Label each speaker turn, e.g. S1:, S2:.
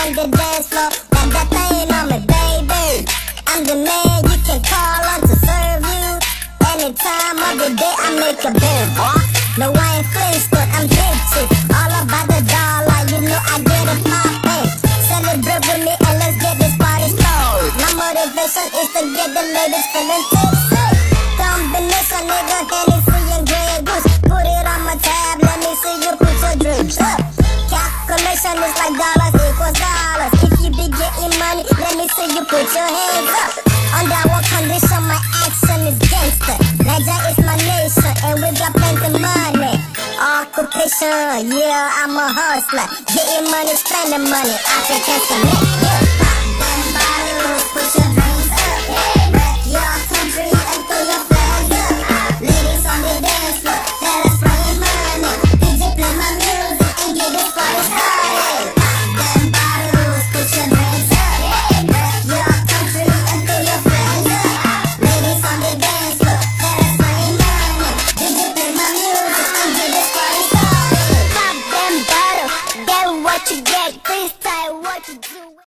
S1: on the dance floor. Got that thing on me, baby. I'm the man you can call on to serve you. Anytime of the day I make a bill, boy. No, I ain't flinched, but I'm tipsy. All about the dollar, you know I get it poppin'. Celebrate with me and let's get this party started. My motivation is to get the ladies feeling tipsy. Combination, nigga, Hennessy and Grey Goose. Put it on my tab, let me see you put your drinks up. Calculation is like dollars equals dollars. If you be getting money, let me see you put your hands up. Under what condition, my action is gangster. Niger is my nation, and we got plenty money. Occupation, yeah, I'm a hustler. Getting money, spending money, African select, yeah. Pop them bottles, put your drinks up, yeah. Wreck your country and throw your flags up. Ladies on the dance floor, let us spray money. DJ play my music and get this party started. Pop them bottles, put your drinks up, yeah. Wreck your country and throw your flags up. Ladies on the dance floor, let us spray money. DJ play my music and get this party started. Pop them bottles, get what you get, freestyle what you do.